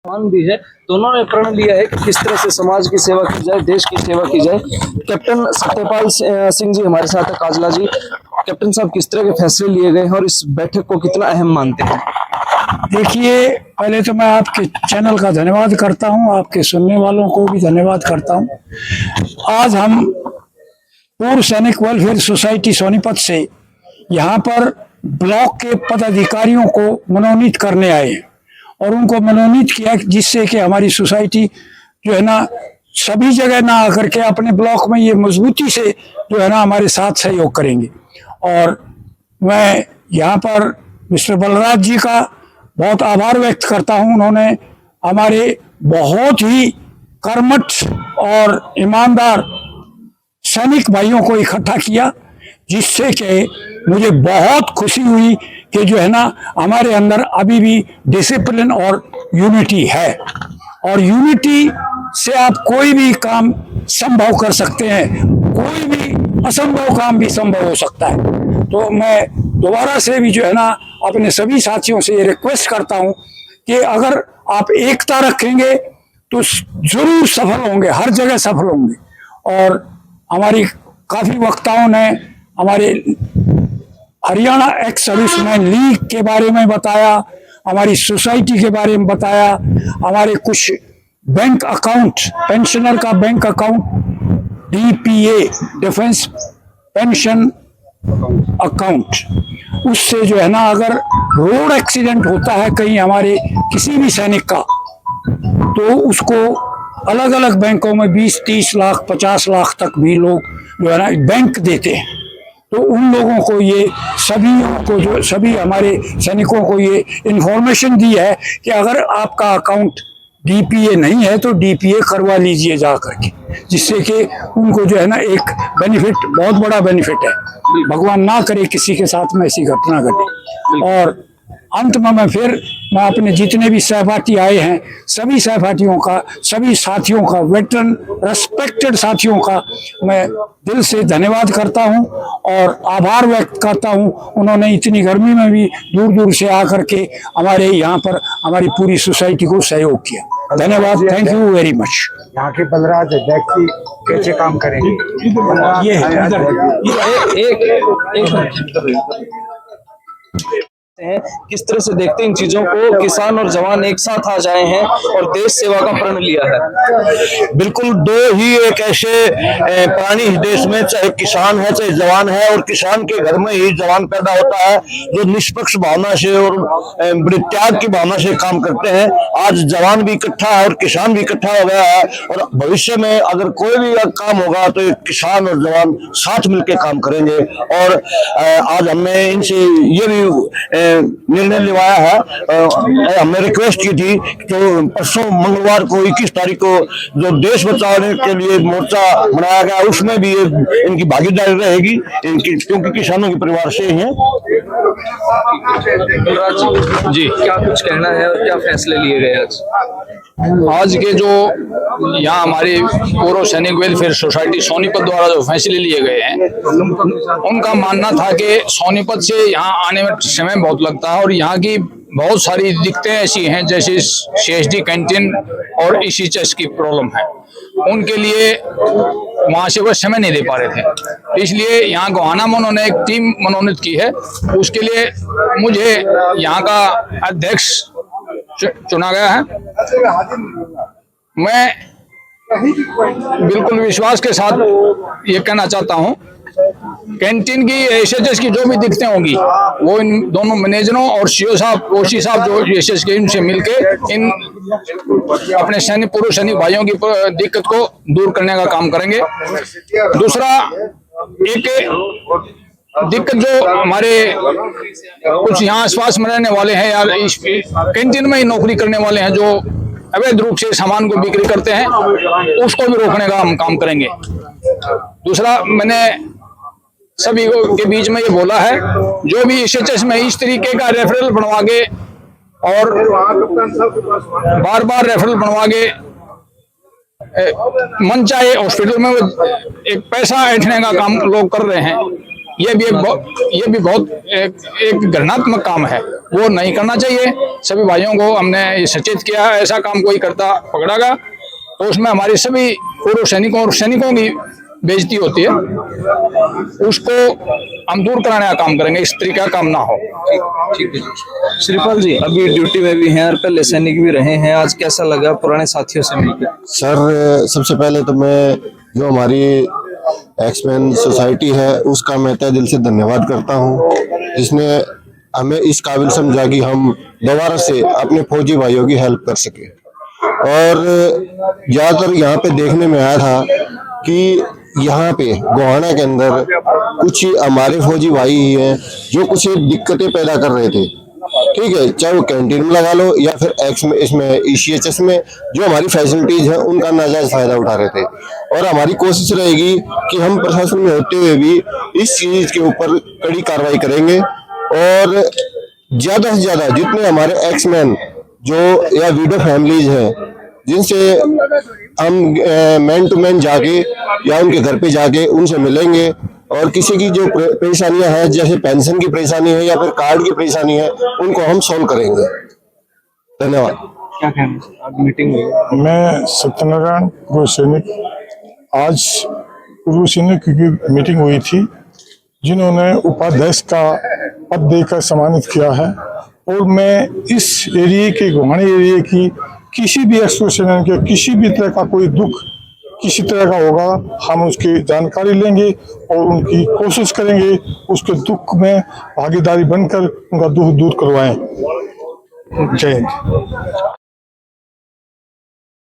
जवान भी है। दोनों ने प्रण लिया है कि किस तरह से समाज की सेवा की जाए, देश की सेवा की जाए। कैप्टन सत्यपाल सिंह जी हमारे साथ है, काजला जी। कैप्टन साहब, किस तरह के फैसले लिए गए हैं और इस बैठक को कितना अहम मानते हैं? देखिए, पहले तो मैं आपके चैनल का धन्यवाद करता हूं, आपके सुनने वालों को भी धन्यवाद करता हूं। आज हम पूर्व सैनिक वेलफेयर सोसाइटी सोनीपत से यहाँ पर ब्लॉक के पदाधिकारियों को मनोनीत करने आए और उनको मनोनीत किया जिससे कि हमारी सोसाइटी जो है ना सभी जगह ना आकर के अपने ब्लॉक में ये मजबूती से जो है ना हमारे साथ सहयोग करेंगे। और मैं यहाँ पर मिस्टर बलराज जी का बहुत आभार व्यक्त करता हूँ। उन्होंने हमारे बहुत ही कर्मठ और ईमानदार सैनिक भाइयों को इकट्ठा किया, जिससे कि मुझे बहुत खुशी हुई कि जो है ना हमारे अंदर अभी भी डिसिप्लिन और यूनिटी है। और यूनिटी से आप कोई भी काम संभव कर सकते हैं, कोई भी असंभव काम भी संभव हो सकता है। तो मैं दोबारा से भी जो है ना अपने सभी साथियों से ये रिक्वेस्ट करता हूं कि अगर आप एकता रखेंगे तो जरूर सफल होंगे, हर जगह सफल होंगे। और हमारी काफी वक्ताओं ने हमारे हरियाणा एक्स सर्विसमैन लीग के बारे में बताया, हमारी सोसाइटी के बारे में बताया, हमारे कुछ बैंक अकाउंट, पेंशनर का bank account DPA defence pension account, उससे जो है ना अगर रोड एक्सीडेंट होता है कहीं हमारे किसी भी सैनिक का, तो उसको अलग अलग बैंकों में 20-30 लाख 50 लाख तक भी लोग जो है ना बैंक देते हैं। तो उन लोगों को ये सभी हमारे सैनिकों को ये इंफॉर्मेशन दी है कि अगर आपका अकाउंट डीपीए नहीं है तो डीपीए करवा लीजिए जा करके, जिससे कि उनको जो है ना एक बेनिफिट, बहुत बड़ा बेनिफिट है। भगवान ना करे किसी के साथ में ऐसी घटना घटे। और अंत में मैं अपने जितने भी सहपाठी आए हैं सभी सहपाठियों का, सभी साथियों का, वेटरन रेस्पेक्टेड साथियों का मैं दिल से धन्यवाद करता हूं और आभार व्यक्त करता हूं। उन्होंने इतनी गर्मी में भी दूर दूर से आकर के हमारे यहाँ पर हमारी पूरी सोसाइटी को सहयोग किया। धन्यवाद, थैंक यू वेरी मच। यहाँ के बलराज व्यक्ति कैसे काम करेंगे? किस तरह से देखते हैं इन चीजों को? किसान और जवान एक साथ आ जाए हैं और देश सेवा का प्रण लिया है। बिल्कुल, दो ही एक ऐसे प्राणी इस देश में, चाहे किसान है चाहे जवान है, और किसान के घर में ही जवान पैदा होता है जो निष्पक्ष भावना से और बड़े त्याग की भावना से काम करते हैं। आज जवान भी इकट्ठा है और किसान भी इकट्ठा हो गया है, और भविष्य में अगर कोई भी काम होगा तो किसान और जवान साथ मिलकर काम करेंगे। और आज हमने इनसे ये भी निर्णय लिवाया है, हमने रिक्वेस्ट की थी तो परसों मंगलवार को 21 तारीख को जो देश बचाने के लिए मोर्चा बनाया गया उसमें भी इनकी भागीदारी रहेगी, क्योंकि किसानों के परिवार से ही हैं। जी, क्या कुछ कहना है और क्या फैसले लिए गए आज? आज के जो यहाँ हमारी पूर्व सैनिक वेलफेयर सोसाइटी सोनीपत द्वारा जो फैसले लिए गए हैं, उनका मानना था कि सोनीपत से यहाँ आने में समय बहुत लगता है और यहाँ की बहुत सारी दिक्कतें ऐसी हैं, जैसे सीएसडी कैंटीन और ईसीएचएस की प्रॉब्लम है। उनके लिए वहाँ से वो समय नहीं दे पा रहे थे, इसलिए यहाँ गोहाना में उन्होंने एक टीम मनोनीत की है। उसके लिए मुझे यहाँ का अध्यक्ष चुना गया है। मैं बिल्कुल विश्वास के साथ ये कहना चाहता हूँ, कैंटीन की एसएचएस की जो भी दिक्कतें होंगी वो इन दोनों मैनेजरों और सीओ साहब, ओसी साहब जो एसएचएस के, इनसे मिलके इन अपने सैनिक, पूर्व सैनिक भाइयों की दिक्कत को दूर करने का काम करेंगे। दूसरा, एक दिक्कत जो हमारे कुछ यहाँ आसपास में रहने वाले हैं या इस कैंटीन में ही नौकरी करने वाले हैं जो अवैध रूप से सामान को बिक्री करते हैं, उसको भी रोकने का हम काम करेंगे। दूसरा, मैंने सभी के बीच में ये बोला है, जो भी एसएचएस में इस तरीके का रेफरल बनवा के और बार बार रेफरल बनवा के मन चाहे हॉस्पिटल में एक पैसा ऐंठने का काम लोग कर रहे हैं, ये भी बहुत एक घृणात्मक काम है, वो नहीं करना चाहिए। सभी भाइयों को हमने ये सचेत किया है, ऐसा काम कोई करता पकड़ा गया तो उसमें हमारे सभी पूर्व सैनिकों और सैनिकों की बेइज्जती होती है, उसको हम दूर कराने का काम करेंगे, इस तरीके का काम ना हो। श्रीपाल जी अभी ड्यूटी में भी हैं और पहले सैनिक भी रहे हैं, आज कैसा लगा पुराने साथियों से मिलकर? सर सबसे पहले तो मैं जो हमारी एक्समैन सोसाइटी है उसका मैं तहे दिल से धन्यवाद करता हूं, जिसने हमें इस काबिल समझा कि हम दोबारा से अपने फौजी भाइयों की हेल्प कर सके। और ज़्यादातर यहाँ पे देखने में आया था कि यहाँ पे गोहाना के अंदर कुछ हमारे फौजी भाई ही हैं जो कुछ दिक्कतें पैदा कर रहे थे, ठीक है, चाहे वो कैंटीन में लगा लो या फिर इसमें ECHS में जो हमारी फैसिलिटीज हैं उनका नाजायज फायदा उठा रहे थे। और हमारी कोशिश रहेगी कि हम प्रशासन में होते हुए भी इस चीज के ऊपर कड़ी कार्रवाई करेंगे और ज्यादा से ज्यादा जितने हमारे एक्समैन जो या विडो फैमिलीज हैं जिनसे हम मैन टू मैन जाके या उनके घर पे जाके उनसे मिलेंगे और किसी की जो परेशानियां हैं जैसे पेंशन की परेशानी है या फिर कार्ड की परेशानी है उनको हम सॉल्व करेंगे। धन्यवाद। क्या कहना आज मीटिंग हुई? मैं सत्यनारायण पूर्व सैनिक, आज पूर्व सैनिक की मीटिंग हुई थी जिन्होंने उपाध्यक्ष का पद देकर सम्मानित किया है और मैं इस एरिया के गोहाना एरिया की किसी भी एसोसिएशन के किसी भी तरह का कोई दुख किसी तरह का होगा हम उसकी जानकारी लेंगे और उनकी कोशिश करेंगे उसके दुख में भागीदारी बनकर उनका दुख दूर करवाएं। जय हिंद।